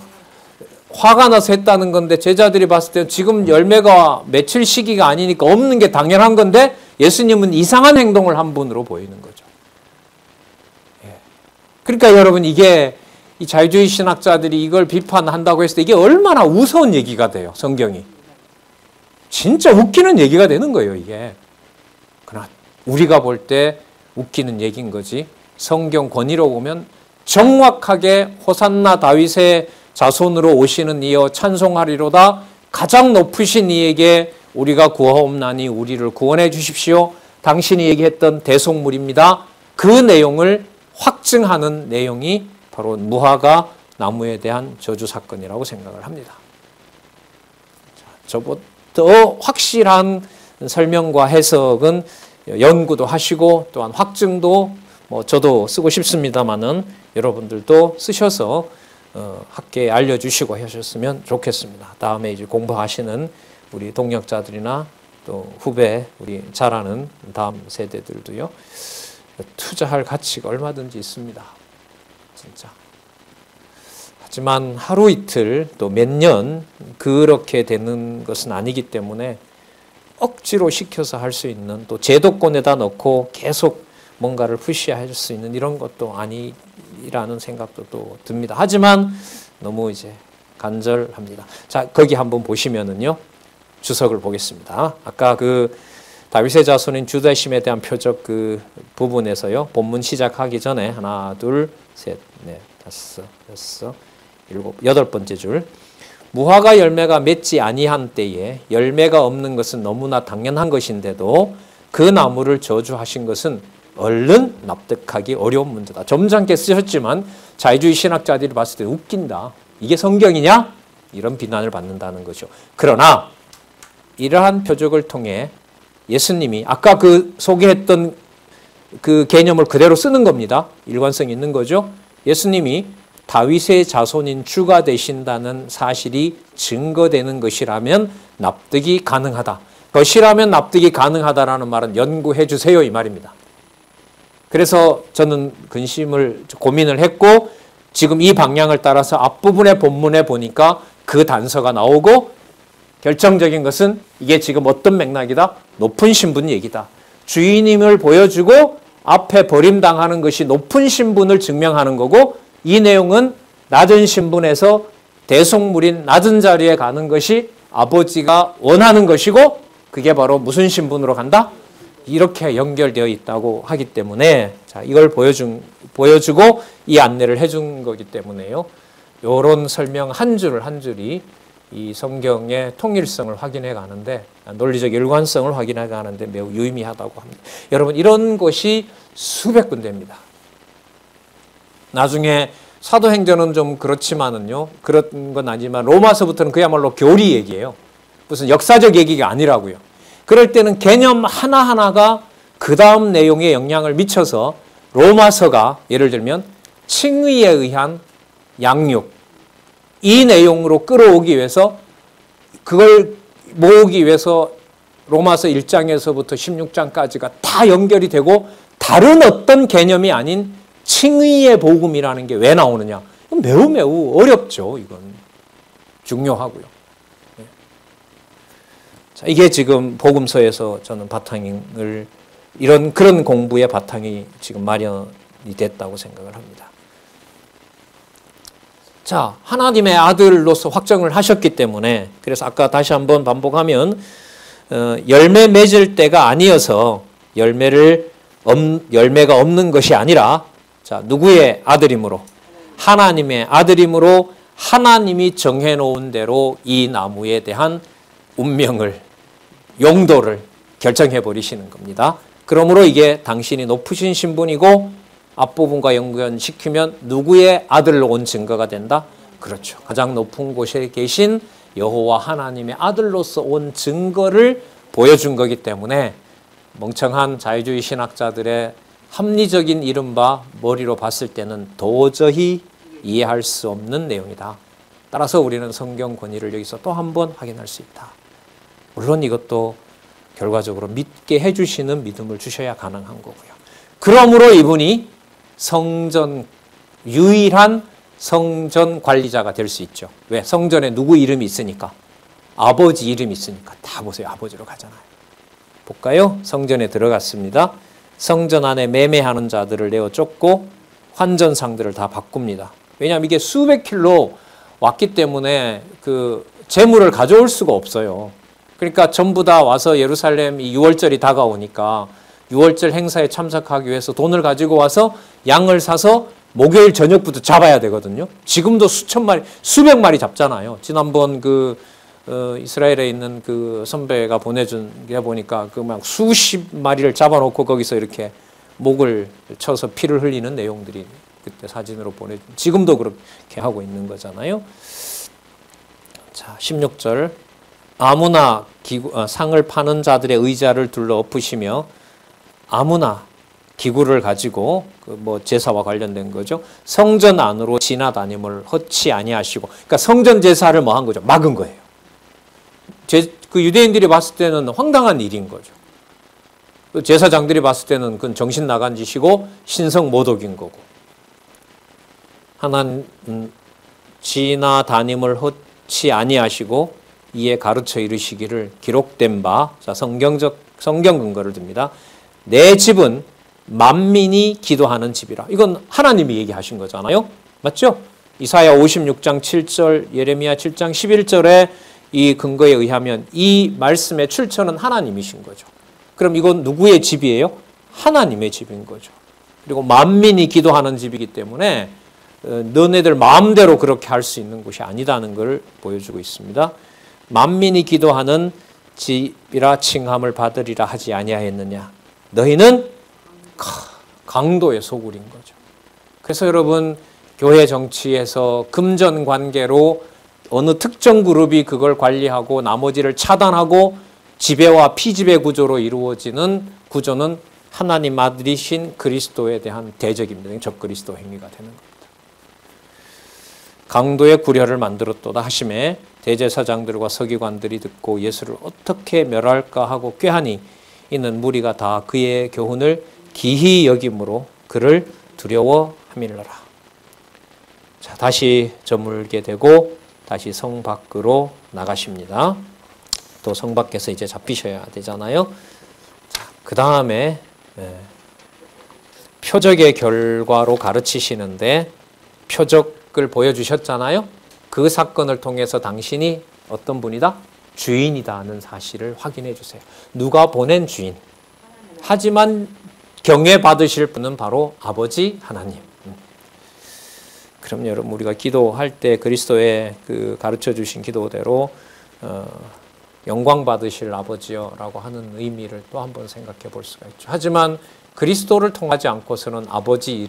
화가 나서 했다는 건데 제자들이 봤을 때 지금 열매가 맺힐 시기가 아니니까 없는 게 당연한 건데 예수님은 이상한 행동을 한 분으로 보이는 거죠. 그러니까 여러분, 이게 이 자유주의 신학자들이 이걸 비판한다고 했을 때 이게 얼마나 우스운 얘기가 돼요, 성경이. 진짜 웃기는 얘기가 되는 거예요, 이게. 그러나 우리가 볼 때 웃기는 얘기인 거지, 성경 권위로 보면 정확하게 호산나 다윗의 자손으로 오시는 이여 찬송하리로다, 가장 높으신 이에게 우리가 구하옵나니 우리를 구원해 주십시오, 당신이 얘기했던 대속물입니다. 그 내용을 확증하는 내용이 바로 무화과 나무에 대한 저주 사건이라고 생각을 합니다. 저보다 더 확실한 설명과 해석은 연구도 하시고 또한 확증도 저도 쓰고 싶습니다만은 여러분들도 쓰셔서 학계에 알려주시고 하셨으면 좋겠습니다. 다음에 이제 공부하시는 우리 동역자들이나 또 후배, 우리 잘하는 다음 세대들도요, 투자할 가치가 얼마든지 있습니다. 진짜. 하지만 하루 이틀 또 몇 년 그렇게 되는 것은 아니기 때문에 억지로 시켜서 할 수 있는, 또 제도권에다 넣고 계속 뭔가를 푸시할 수 있는 이런 것도 아니라는 생각도 또 듭니다. 하지만 너무 이제 간절합니다. 자, 거기 한번 보시면은요, 주석을 보겠습니다. 아까 그 다윗의 자손인 주다심에 대한 표적 그 부분에서요, 본문 시작하기 전에 하나, 둘, 셋, 넷, 다섯, 여섯, 일곱, 여덟 번째 줄. 무화과 열매가 맺지 아니한 때에 열매가 없는 것은 너무나 당연한 것인데도 그 나무를 저주하신 것은 얼른 납득하기 어려운 문제다. 점잖게 쓰셨지만 자유주의 신학자들이 봤을 때 웃긴다. 이게 성경이냐? 이런 비난을 받는다는 거죠. 그러나 이러한 표적을 통해 예수님이 아까 그 소개했던 그 개념을 그대로 쓰는 겁니다. 일관성이 있는 거죠. 예수님이 다윗의 자손인 주가 되신다는 사실이 증거되는 것이라면 납득이 가능하다. 것이라면 납득이 가능하다라는 말은 연구해 주세요, 이 말입니다. 그래서 저는 고민을 했고 지금 이 방향을 따라서 앞부분의 본문에 보니까 그 단서가 나오고 결정적인 것은 이게 지금 어떤 맥락이다? 높은 신분 얘기다. 주인임을 보여주고 앞에 버림당하는 것이 높은 신분을 증명하는 거고, 이 내용은 낮은 신분에서 대속물인 낮은 자리에 가는 것이 아버지가 원하는 것이고, 그게 바로 무슨 신분으로 간다? 이렇게 연결되어 있다고 하기 때문에, 자, 이걸 보여주고 이 안내를 해준 거기 때문에요. 이런 설명 한 줄 한 줄이 이 성경의 통일성을 확인해 가는데, 논리적 일관성을 확인해 가는데 매우 유의미하다고 합니다. 여러분, 이런 것이 수백 군데입니다. 나중에 사도행전은 좀 그렇지만은요, 그런 건 아니지만 로마서부터는 그야말로 교리 얘기예요. 무슨 역사적 얘기가 아니라고요. 그럴 때는 개념 하나하나가 그 다음 내용에 영향을 미쳐서 로마서가 예를 들면 칭의에 의한 양육, 이 내용으로 끌어오기 위해서, 그걸 모으기 위해서 로마서 1장에서부터 16장까지가 다 연결이 되고 다른 어떤 개념이 아닌 칭의의 복음이라는 게 왜 나오느냐? 매우 매우 어렵죠. 이건 중요하고요. 자, 이게 지금 복음서에서 저는 바탕을, 그런 공부의 바탕이 지금 마련이 됐다고 생각을 합니다. 자, 하나님의 아들로서 확정을 하셨기 때문에, 그래서 아까 다시 한번 반복하면 열매 맺을 때가 아니어서 열매가 없는 것이 아니라, 자, 누구의 아들이므로? 하나님의 아들이므로 하나님이 정해놓은 대로 이 나무에 대한 운명을, 용도를 결정해 버리시는 겁니다. 그러므로 이게 당신이 높으신 신분이고 앞부분과 연관시키면 누구의 아들로 온 증거가 된다? 그렇죠. 가장 높은 곳에 계신 여호와 하나님의 아들로서 온 증거를 보여준 거기 때문에 멍청한 자유주의 신학자들의 합리적인 이른바 머리로 봤을 때는 도저히 이해할 수 없는 내용이다. 따라서 우리는 성경 권위를 여기서 또 한 번 확인할 수 있다. 물론 이것도 결과적으로 믿게 해주시는 믿음을 주셔야 가능한 거고요. 그러므로 이분이 유일한 성전 관리자가 될 수 있죠. 왜? 성전에 누구 이름이 있으니까. 아버지 이름이 있으니까. 다 보세요. 아버지로 가잖아요. 볼까요? 성전에 들어갔습니다. 성전 안에 매매하는 자들을 내어 쫓고 환전상들을 다 바꿉니다. 왜냐하면 이게 수백 킬로 왔기 때문에 그 재물을 가져올 수가 없어요. 그러니까 전부 다 와서 예루살렘 이 6월절이 다가오니까 6월절 행사에 참석하기 위해서 돈을 가지고 와서 양을 사서 목요일 저녁부터 잡아야 되거든요. 지금도 수천 마리, 수백 마리 잡잖아요. 지난번 이스라엘에 있는 그 선배가 보내준 게 보니까 그 막 수십 마리를 잡아놓고 거기서 이렇게 목을 쳐서 피를 흘리는 내용들이 그때 사진으로 지금도 그렇게 하고 있는 거잖아요. 자, 16절. 아무나 상을 파는 자들의 의자를 둘러 엎으시며 아무나 기구를 가지고 제사와 관련된 거죠. 성전 안으로 지나다님을 허치 아니하시고, 그러니까 성전 제사를 뭐 한 거죠? 막은 거예요. 그 유대인들이 봤을 때는 황당한 일인 거죠. 제사장들이 봤을 때는 그건 정신 나간 짓이고 신성 모독인 거고. 하나님 지나다님을 허치 아니하시고 이에 가르쳐 이르시기를 기록된 바, 자, 성경 근거를 듭니다. 내 집은 만민이 기도하는 집이라. 이건 하나님이 얘기하신 거잖아요. 맞죠? 이사야 56장 7절, 예레미야 7장 11절에 이 근거에 의하면 이 말씀의 출처는 하나님이신 거죠. 그럼 이건 누구의 집이에요? 하나님의 집인 거죠. 그리고 만민이 기도하는 집이기 때문에 너네들 마음대로 그렇게 할 수 있는 곳이 아니다는 걸 보여주고 있습니다. 만민이 기도하는 집이라 칭함을 받으리라 하지 아니하였느냐. 너희는 강도의 소굴인 거죠. 그래서 여러분, 교회 정치에서 금전 관계로 어느 특정 그룹이 그걸 관리하고 나머지를 차단하고 지배와 피지배 구조로 이루어지는 구조는 하나님 아들이신 그리스도에 대한 대적입니다. 적그리스도 행위가 되는 겁니다. 강도의 구려를 만들었도다 하심에 대제사장들과 서기관들이 듣고 예수를 어떻게 멸할까 하고 꾀하니 이는 무리가 다 그의 교훈을 기히 여김으로 그를 두려워함이니라. 자, 다시 저물게 되고 다시 성 밖으로 나가십니다. 또 성 밖에서 이제 잡히셔야 되잖아요. 그 다음에 표적의 결과로 가르치시는데 표적을 보여주셨잖아요. 그 사건을 통해서 당신이 어떤 분이다? 주인이다 하는 사실을 확인해 주세요. 누가 보낸 주인. 하지만 경외받으실 분은 바로 아버지 하나님. 그럼 여러분, 우리가 기도할 때 그리스도의 그 가르쳐 주신 기도대로 영광 받으실 아버지여라고 하는 의미를 또 한번 생각해 볼 수가 있죠. 하지만 그리스도를 통하지 않고서는 아버지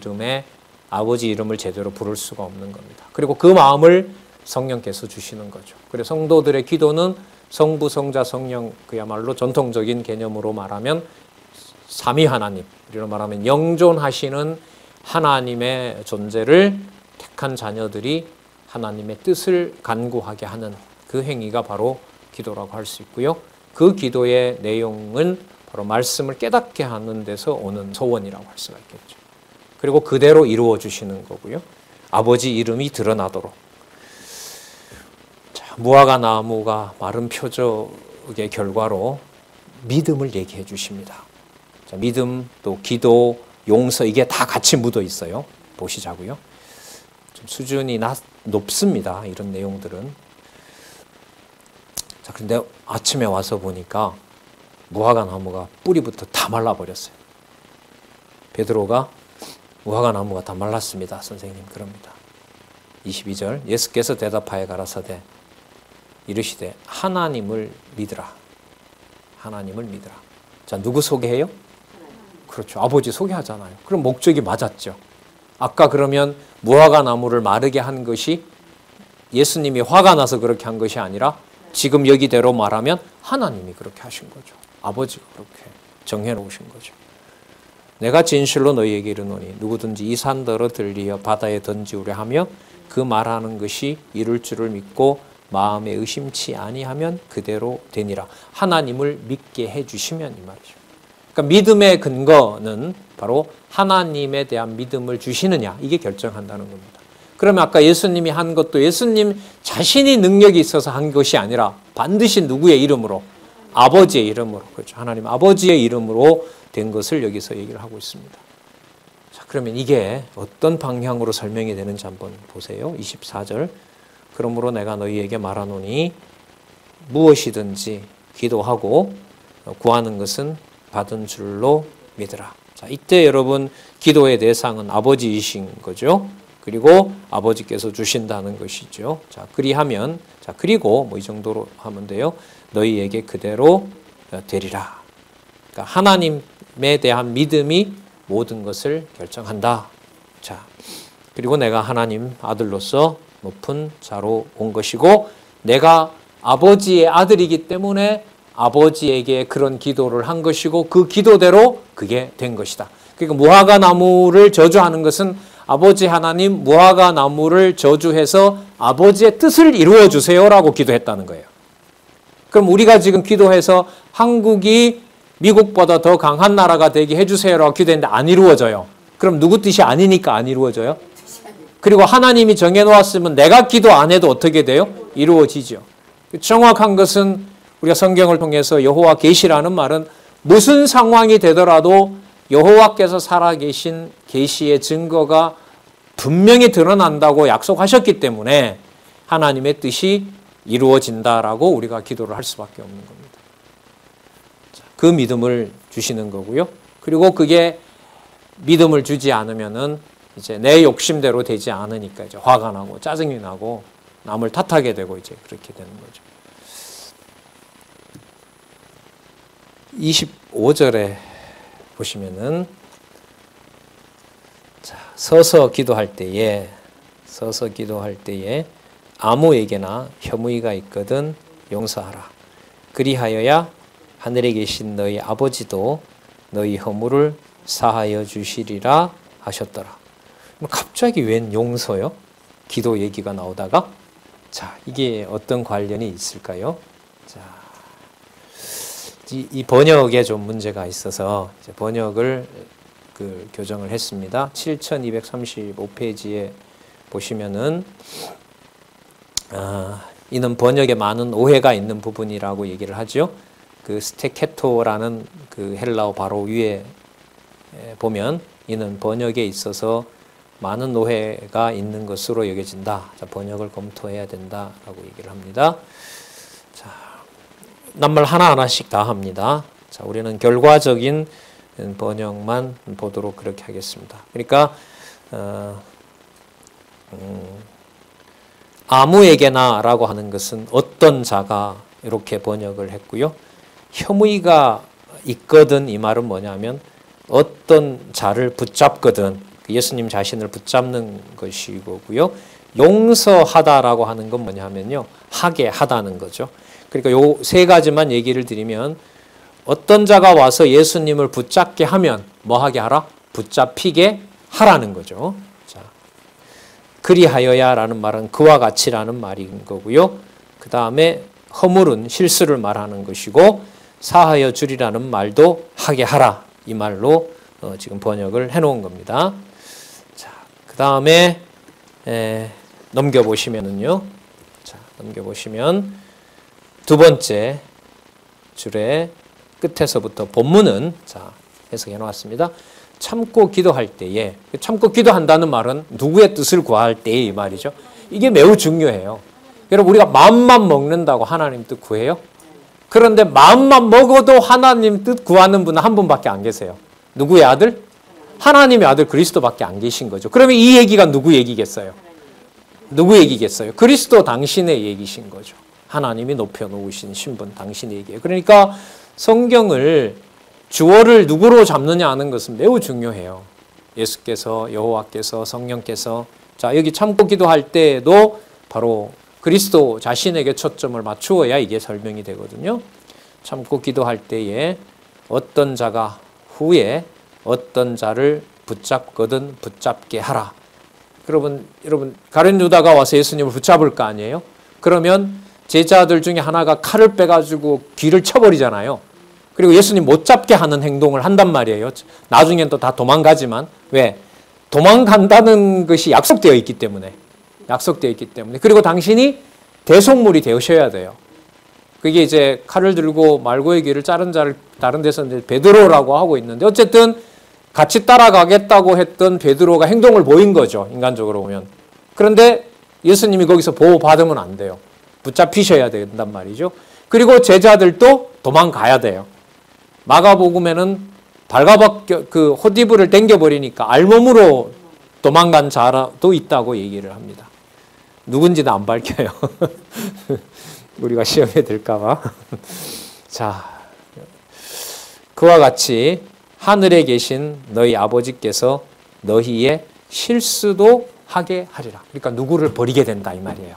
이름을 제대로 부를 수가 없는 겁니다. 그리고 그 마음을 성령께서 주시는 거죠. 그래서 성도들의 기도는 성부, 성자, 성령, 그야말로 전통적인 개념으로 말하면 삼위 하나님, 이로 말하면 영존하시는 하나님의 존재를 택한 자녀들이 하나님의 뜻을 간구하게 하는 그 행위가 바로 기도라고 할 수 있고요. 그 기도의 내용은 바로 말씀을 깨닫게 하는 데서 오는 소원이라고 할 수가 있겠죠. 그리고 그대로 이루어 주시는 거고요. 아버지 이름이 드러나도록. 자, 무화과 나무가 마른 표적의 결과로 믿음을 얘기해 주십니다. 자, 믿음, 또 기도, 용서, 이게 다 같이 묻어 있어요. 보시자고요. 좀 수준이 높습니다. 이런 내용들은. 자, 그런데 아침에 와서 보니까 무화과 나무가 뿌리부터 다 말라버렸어요. 베드로가 무화과 나무가 다 말랐습니다. 선생님, 그럽니다. 22절, 예수께서 대답하여 가라사대 이르시되 하나님을 믿으라. 하나님을 믿으라. 자, 누구 소개해요? 그렇죠. 아버지 소개하잖아요. 그럼 목적이 맞았죠. 아까 그러면 무화과 나무를 마르게 한 것이 예수님이 화가 나서 그렇게 한 것이 아니라 지금 여기대로 말하면 하나님이 그렇게 하신 거죠. 아버지가 그렇게 정해놓으신 거죠. 내가 진실로 너희에게 이르노니 누구든지 이 산더러 들리어 바다에 던지우려 하며 그 말하는 것이 이룰 줄을 믿고 마음에 의심치 아니하면 그대로 되니라. 하나님을 믿게 해주시면 이 말이죠. 그러니까 믿음의 근거는 바로 하나님에 대한 믿음을 주시느냐, 이게 결정한다는 겁니다. 그러면 아까 예수님이 한 것도 예수님 자신이 능력이 있어서 한 것이 아니라 반드시 누구의 이름으로? 아버지의 이름으로. 그렇죠. 하나님 아버지의 이름으로 된 것을 여기서 얘기를 하고 있습니다. 자, 그러면 이게 어떤 방향으로 설명이 되는지 한번 보세요. 24절. 그러므로 내가 너희에게 말하노니 무엇이든지 기도하고 구하는 것은 받은 줄로 믿으라. 자, 이때 여러분 기도의 대상은 아버지이신 거죠. 그리고 아버지께서 주신다는 것이죠. 자, 그리하면, 자, 그리고 뭐 이 정도로 하면 돼요. 너희에게 그대로 되리라. 그러니까 하나님에 대한 믿음이 모든 것을 결정한다. 자, 그리고 내가 하나님 아들로서 높은 자로 온 것이고 내가 아버지의 아들이기 때문에 아버지에게 그런 기도를 한 것이고 그 기도대로 그게 된 것이다. 그러니까 무화과 나무를 저주하는 것은 아버지 하나님 무화과 나무를 저주해서 아버지의 뜻을 이루어 주세요라고 기도했다는 거예요. 그럼 우리가 지금 기도해서 한국이 미국보다 더 강한 나라가 되게 해주세요라고 기도했는데 안 이루어져요. 그럼 누구 뜻이 아니니까 안 이루어져요? 그리고 하나님이 정해놓았으면 내가 기도 안 해도 어떻게 돼요? 이루어지죠. 정확한 것은 우리가 성경을 통해서 여호와 계시라는 말은 무슨 상황이 되더라도 여호와께서 살아계신 계시의 증거가 분명히 드러난다고 약속하셨기 때문에 하나님의 뜻이 이루어진다라고 우리가 기도를 할 수밖에 없는 겁니다. 그 믿음을 주시는 거고요. 그리고 그게 믿음을 주지 않으면은 이제 내 욕심대로 되지 않으니까 이제 화가 나고 짜증이 나고 남을 탓하게 되고 이제 그렇게 되는 거죠. 25절에 보시면은 자, 서서 기도할 때에 아무에게나 혐의가 있거든 용서하라. 그리하여야 하늘에 계신 너희 아버지도 너희 허물을 사하여 주시리라 하셨더라. 갑자기 웬 용서요? 기도 얘기가 나오다가 자, 이게 어떤 관련이 있을까요? 자, 이 번역에 좀 문제가 있어서 이제 번역을 교정을 했습니다. 7235페이지에 보시면은 이는 번역에 많은 오해가 있는 부분이라고 얘기를 하죠. 그 스테케토라는 그 헬라어 바로 위에 보면 이는 번역에 있어서 많은 오해가 있는 것으로 여겨진다. 자, 번역을 검토해야 된다라고 얘기를 합니다. 자, 낱말 하나하나씩 다 합니다. 자, 우리는 결과적인 번역만 보도록 그렇게 하겠습니다. 그러니까 아무에게나라고 하는 것은 어떤 자가 이렇게 번역을 했고요. 혐의가 있거든 이 말은 뭐냐면 어떤 자를 붙잡거든 예수님 자신을 붙잡는 것이고요. 용서하다라고 하는 건 뭐냐면요. 하게 하다는 거죠. 그러니까 요 세 가지만 얘기를 드리면 어떤 자가 와서 예수님을 붙잡게 하면 뭐 하게 하라? 붙잡히게 하라는 거죠. 자, 그리하여야라는 말은 그와 같이라는 말인 거고요. 그 다음에 허물은 실수를 말하는 것이고 사하여 주리라는 말도 하게 하라 이 말로 지금 번역을 해놓은 겁니다. 자, 그 다음에 넘겨보시면은요. 자, 넘겨보시면 두 번째 줄의 끝에서부터 본문은 자 해석해 놓았습니다. 참고 기도할 때에 참고 기도한다는 말은 누구의 뜻을 구할 때에 이 말이죠. 이게 매우 중요해요. 여러분 우리가 마음만 먹는다고 하나님 뜻 구해요? 그런데 마음만 먹어도 하나님 뜻 구하는 분은 한 분밖에 안 계세요. 누구의 아들? 하나님의 아들 그리스도밖에 안 계신 거죠. 그러면 이 얘기가 누구 얘기겠어요? 누구 얘기겠어요? 그리스도 당신의 얘기신 거죠. 하나님이 높여놓으신 신분 당신의 얘기예요. 그러니까 성경을 주어를 누구로 잡느냐 하는 것은 매우 중요해요. 예수께서 여호와께서 성령께서 자 여기 참고 기도할 때에도 바로 그리스도 자신에게 초점을 맞추어야 이게 설명이 되거든요. 참고 기도할 때에 어떤 자가 후에 어떤 자를 붙잡거든 붙잡게 하라. 여러분 가룟 유다가 와서 예수님을 붙잡을 거 아니에요? 그러면 제자들 중에 하나가 칼을 빼가지고 귀를 쳐버리잖아요. 그리고 예수님 못 잡게 하는 행동을 한단 말이에요. 나중엔 또 다 도망가지만 왜? 도망간다는 것이 약속되어 있기 때문에 그리고 당신이 대속물이 되셔야 돼요. 그게 이제 칼을 들고 말고의 귀를 자른 자를 다른 데서 이제 베드로라고 하고 있는데 어쨌든 같이 따라가겠다고 했던 베드로가 행동을 보인 거죠. 인간적으로 보면. 그런데 예수님이 거기서 보호받으면 안 돼요. 붙잡히셔야 된단 말이죠. 그리고 제자들도 도망가야 돼요. 마가복음에는 그 호디브를 당겨버리니까 알몸으로 도망간 자도 있다고 얘기를 합니다. 누군지는 안 밝혀요. 우리가 시험에 들까 봐. 자, 그와 같이 하늘에 계신 너희 아버지께서 너희의 실수도 하게 하리라. 그러니까 누구를 버리게 된다 이 말이에요.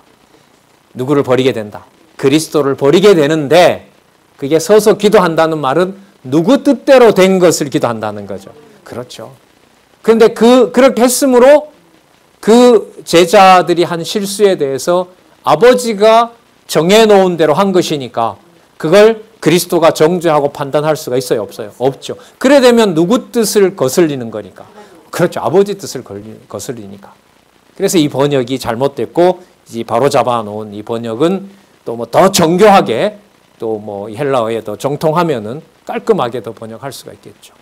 누구를 버리게 된다. 그리스도를 버리게 되는데 그게 서서 기도한다는 말은 누구 뜻대로 된 것을 기도한다는 거죠. 그렇죠. 그런데 그렇게 했으므로 그 제자들이 한 실수에 대해서 아버지가 정해놓은 대로 한 것이니까 그걸 그리스도가 정죄하고 판단할 수가 있어요? 없어요? 없죠. 그래 되면 누구 뜻을 거슬리는 거니까. 그렇죠. 아버지 뜻을 거슬리니까. 그래서 이 번역이 잘못됐고 이 바로 잡아놓은 이 번역은 또 뭐 더 정교하게 또 뭐 헬라어에 더 정통하면은 깔끔하게 더 번역할 수가 있겠죠.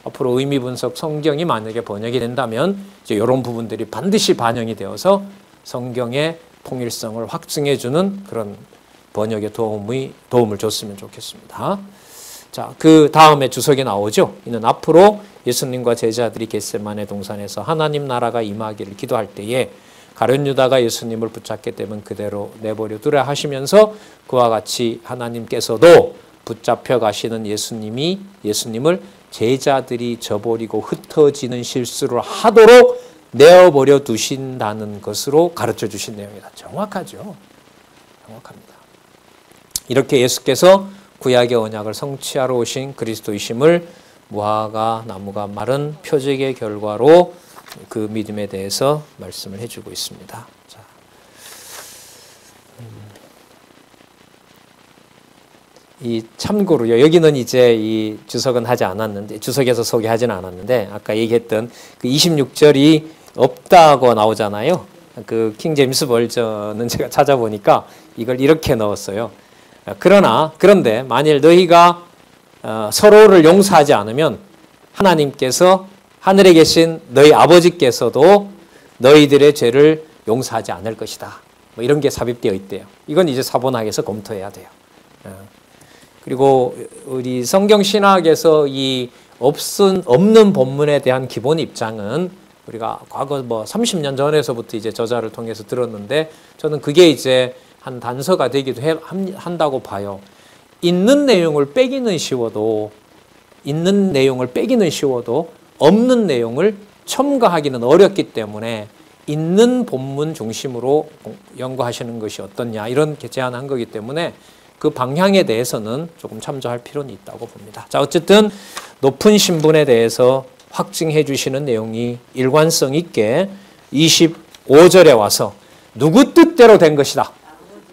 앞으로 의미 분석 성경이 만약에 번역이 된다면 이제 이런 부분들이 반드시 반영이 되어서 성경의 통일성을 확증해주는 그런 번역의 도움을 줬으면 좋겠습니다. 자, 그 다음에 주석에 나오죠. 이는 앞으로 예수님과 제자들이 겟세마네 동산에서 하나님 나라가 임하기를 기도할 때에 가룟 유다가 예수님을 붙잡게 되면 그대로 내버려 두라 하시면서 그와 같이 하나님께서도 붙잡혀 가시는 예수님을 제자들이 저버리고 흩어지는 실수를 하도록 내어버려 두신다는 것으로 가르쳐 주신 내용이다. 정확하죠. 정확합니다. 이렇게 예수께서 구약의 언약을 성취하러 오신 그리스도이심을 무화과 나무가 마른 표적의 결과로 그 믿음에 대해서 말씀을 해주고 있습니다. 자, 이 참고로요. 여기는 이제 이 주석은 하지 않았는데 주석에서 소개하지는 않았는데 아까 얘기했던 그 26절이 없다고 나오잖아요. 그 킹 제임스 버전은 제가 찾아보니까 이걸 이렇게 넣었어요. 그런데 만일 너희가 서로를 용서하지 않으면 하나님께서 하늘에 계신 너희 아버지께서도 너희들의 죄를 용서하지 않을 것이다. 뭐 이런 게 삽입되어 있대요. 이건 이제 사본학에서 검토해야 돼요. 그리고 우리 성경신학에서 이 없는 본문에 대한 기본 입장은 우리가 과거 뭐 30년 전에서부터 이제 저자를 통해서 들었는데 저는 그게 이제 한 단서가 되기도 한다고 봐요. 있는 내용을 빼기는 쉬워도 없는 내용을 첨가하기는 어렵기 때문에 있는 본문 중심으로 연구하시는 것이 어떻냐 이런 제안한 거기 때문에 그 방향에 대해서는 조금 참조할 필요는 있다고 봅니다. 자, 어쨌든 높은 신분에 대해서 확증해 주시는 내용이 일관성 있게 25절에 와서 누구 뜻대로 된 것이다.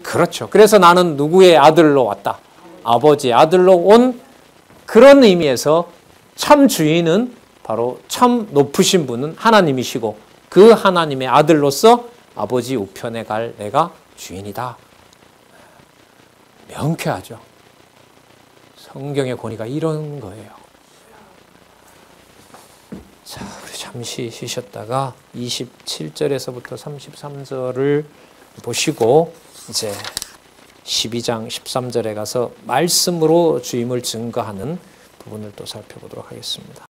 그렇죠. 그래서 나는 누구의 아들로 왔다. 아버지의 아들로 온 그런 의미에서 참 주인은 바로 참 높으신 분은 하나님이시고 그 하나님의 아들로서 아버지 우편에 갈 내가 주인이다. 명쾌하죠. 성경의 권위가 이런 거예요. 자, 우리 잠시 쉬셨다가 27절에서부터 33절을 보시고 이제 12장 13절에 가서 말씀으로 주임을 증거하는 부분을 또 살펴보도록 하겠습니다.